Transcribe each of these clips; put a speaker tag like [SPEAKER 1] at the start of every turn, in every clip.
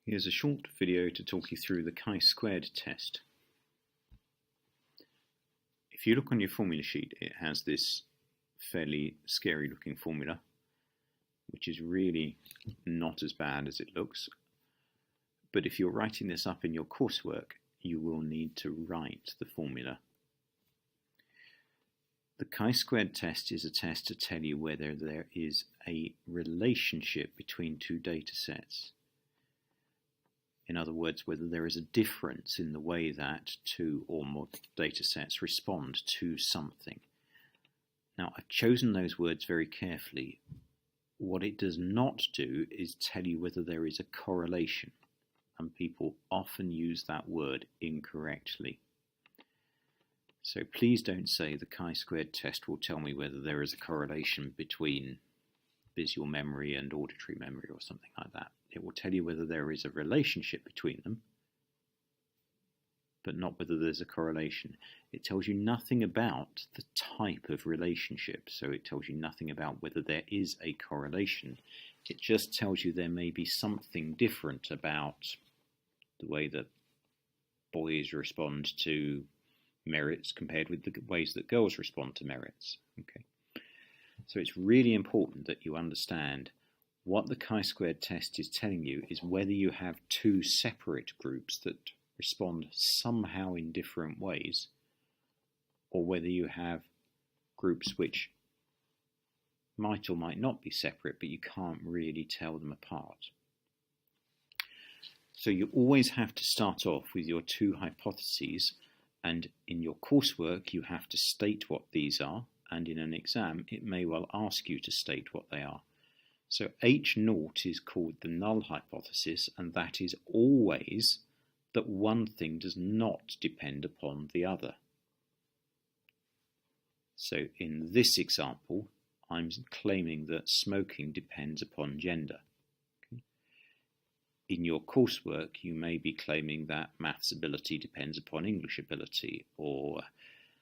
[SPEAKER 1] Here's a short video to talk you through the chi-squared test. If you look on your formula sheet, it has this fairly scary looking formula, which is really not as bad as it looks. But if you're writing this up in your coursework, you will need to write the formula. The chi-squared test is a test to tell you whether there is a relationship between two data sets. In other words, whether there is a difference in the way that two or more data sets respond to something. Now, I've chosen those words very carefully. What it does not do is tell you whether there is a correlation, and people often use that word incorrectly. So please don't say the chi-squared test will tell me whether there is a correlation between visual memory and auditory memory or something like that. It will tell you whether there is a relationship between them, but not whether there's a correlation. It tells you nothing about the type of relationship, so it tells you nothing about whether there is a correlation. It just tells you there may be something different about the way that boys respond to merits compared with the ways that girls respond to merits. Okay. So it's really important that you understand what the chi-squared test is telling you is whether you have two separate groups that respond somehow in different ways, or whether you have groups which might or might not be separate, but you can't really tell them apart. So you always have to start off with your two hypotheses, and in your coursework you have to state what these are, and in an exam it may well ask you to state what they are. So H0 is called the null hypothesis, and that is always that one thing does not depend upon the other. So in this example, I'm claiming that smoking depends upon gender. Okay. In your coursework, you may be claiming that maths ability depends upon English ability, or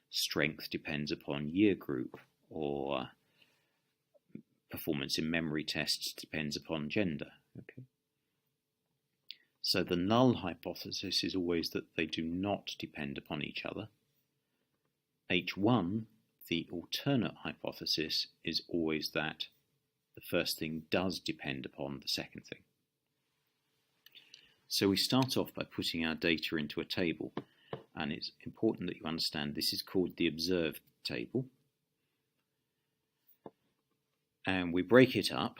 [SPEAKER 1] strength depends upon year group, or performance in memory tests depends upon gender. Okay. So the null hypothesis is always that they do not depend upon each other. H1, the alternate hypothesis, is always that the first thing does depend upon the second thing. So we start off by putting our data into a table, and it's important that you understand this is called the observed table. And we break it up.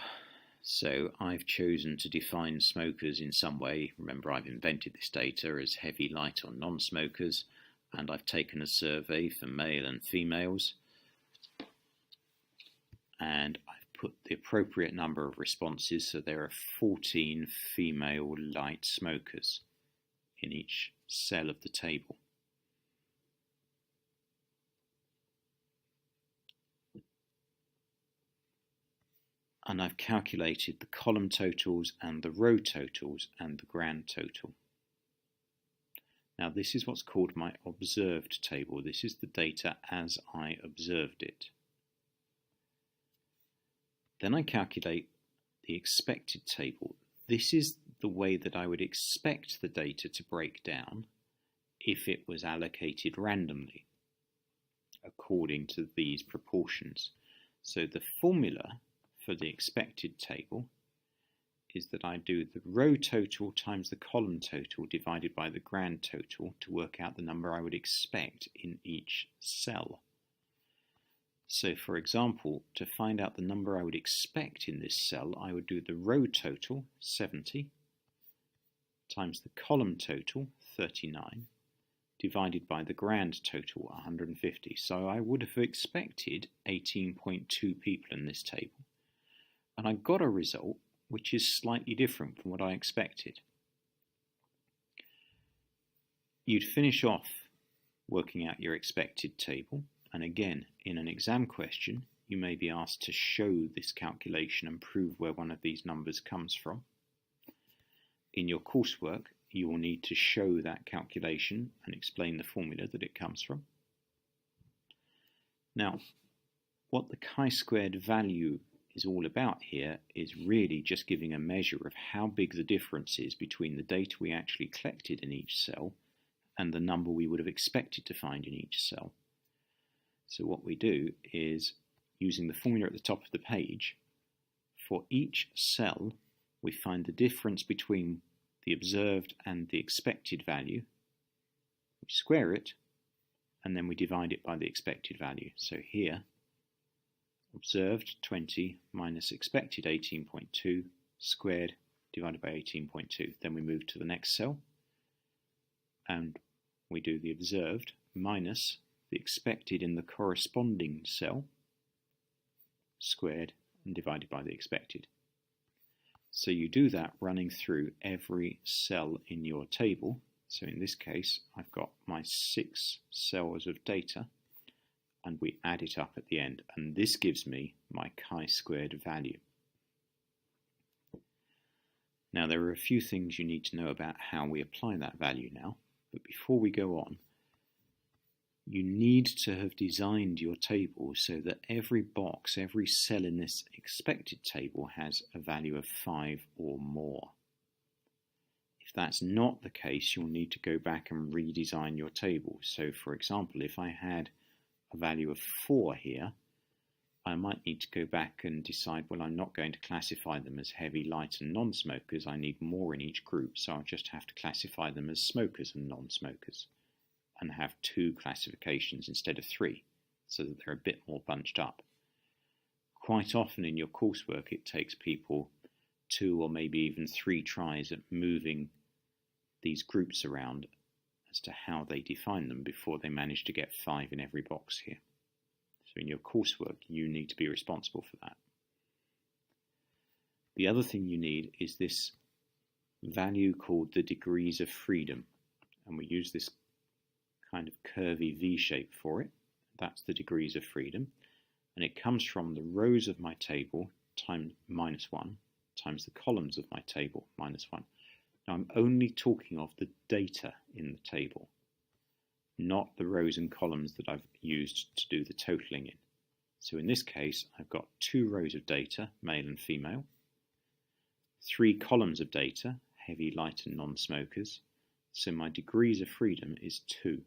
[SPEAKER 1] So I've chosen to define smokers in some way. Remember, I've invented this data as heavy, light, or non-smokers, and I've taken a survey for male and females, and I've put the appropriate number of responses. So there are 14 female light smokers in each cell of the table. And I've calculated the column totals and the row totals and the grand total. Now this is what's called my observed table. This is the data as I observed it. Then I calculate the expected table. This is the way that I would expect the data to break down if it was allocated randomly according to these proportions. So the formula for the expected table is that I do the row total times the column total divided by the grand total to work out the number I would expect in each cell. So for example, to find out the number I would expect in this cell, I would do the row total, 70, times the column total, 39, divided by the grand total, 150. So I would have expected 18.2 people in this table. And I got a result which is slightly different from what I expected. You'd finish off working out your expected table, and again, in an exam question, you may be asked to show this calculation and prove where one of these numbers comes from. In your coursework, you will need to show that calculation and explain the formula that it comes from. Now, what the chi-squared value is all about here is really just giving a measure of how big the difference is between the data we actually collected in each cell and the number we would have expected to find in each cell. So what we do is, using the formula at the top of the page, for each cell we find the difference between the observed and the expected value, we square it, and then we divide it by the expected value. So here, observed 20 minus expected 18.2 squared divided by 18.2. Then we move to the next cell and we do the observed minus the expected in the corresponding cell squared and divided by the expected. So you do that running through every cell in your table. So in this case, I've got my 6 cells of data, and we add it up at the end, and this gives me my chi-squared value. Now there are a few things you need to know about how we apply that value now, but before we go on, you need to have designed your table so that every box, every cell in this expected table has a value of 5 or more. If that's not the case, you'll need to go back and redesign your table. So for example, if I had a value of 4 here, I might need to go back and decide, well, I'm not going to classify them as heavy, light and non-smokers. I need more in each group, so I'll just have to classify them as smokers and non-smokers and have 2 classifications instead of 3, so that they're a bit more bunched up. Quite often in your coursework it takes people 2 or maybe even 3 tries at moving these groups around as to how they define them before they manage to get 5 in every box here. So in your coursework you need to be responsible for that. The other thing you need is this value called the degrees of freedom, and we use this kind of curvy V shape for it. That's the degrees of freedom, and it comes from the rows of my table times -1 times the columns of my table -1. Now I'm only talking of the data in the table, not the rows and columns that I've used to do the totaling in. So in this case I've got 2 rows of data, male and female, 3 columns of data, heavy, light and non-smokers, so my degrees of freedom is 2.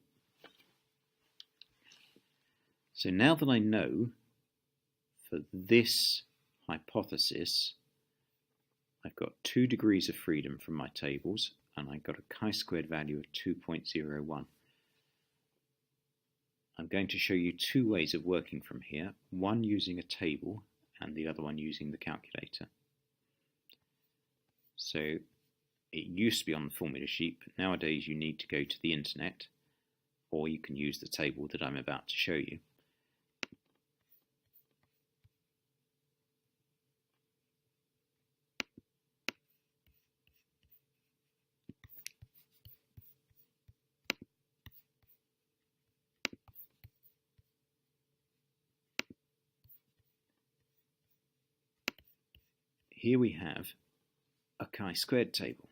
[SPEAKER 1] So now that I know for this hypothesis I've got 2 degrees of freedom from my tables, and I've got a chi-squared value of 2.01. I'm going to show you 2 ways of working from here, one using a table and the other one using the calculator. So it used to be on the formula sheet, but nowadays you need to go to the internet, or you can use the table that I'm about to show you. Here we have a chi-squared table.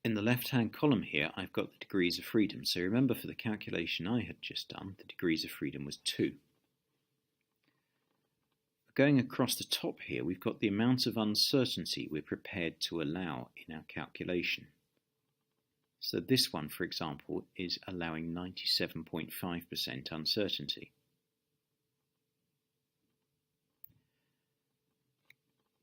[SPEAKER 1] In the left-hand column here, I've got the degrees of freedom. So remember, for the calculation I had just done, the degrees of freedom was 2. Going across the top here, we've got the amount of uncertainty we're prepared to allow in our calculation. So this one, for example, is allowing 97.5% uncertainty.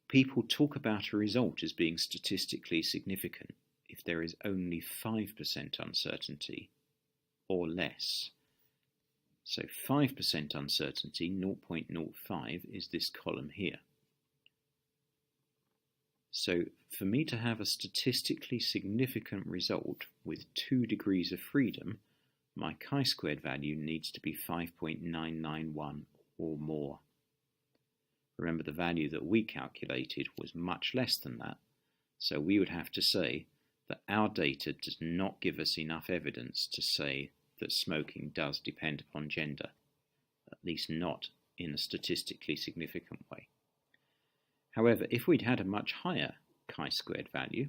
[SPEAKER 1] People talk about a result as being statistically significant if there is only 5% uncertainty or less. So 5% uncertainty, 0.05, is this column here. So for me to have a statistically significant result with 2 degrees of freedom, my chi-squared value needs to be 5.991 or more. Remember, the value that we calculated was much less than that, so we would have to say that our data does not give us enough evidence to say that smoking does depend upon gender, at least not in a statistically significant way. However, if we'd had a much higher chi-squared value,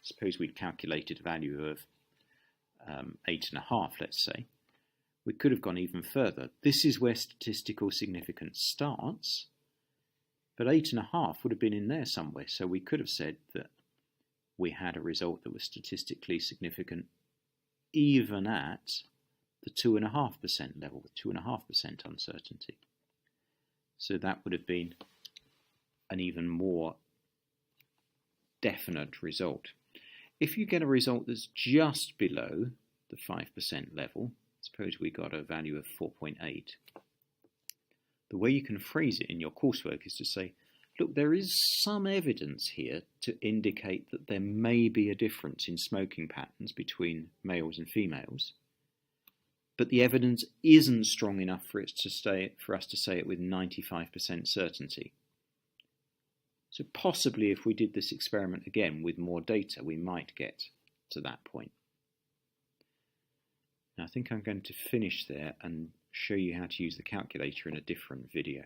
[SPEAKER 1] suppose we'd calculated a value of 8.5, let's say, we could have gone even further. This is where statistical significance starts, but 8.5 would have been in there somewhere, so we could have said that we had a result that was statistically significant even at the 2.5% level, with 2.5% uncertainty. So that would have been an even more definite result. If you get a result that's just below the 5% level, suppose we got a value of 4.8, the way you can phrase it in your coursework is to say, look, there is some evidence here to indicate that there may be a difference in smoking patterns between males and females, but the evidence isn't strong enough for us to say it with 95% certainty. So possibly if we did this experiment again with more data, we might get to that point. Now I think I'm going to finish there and show you how to use the calculator in a different video.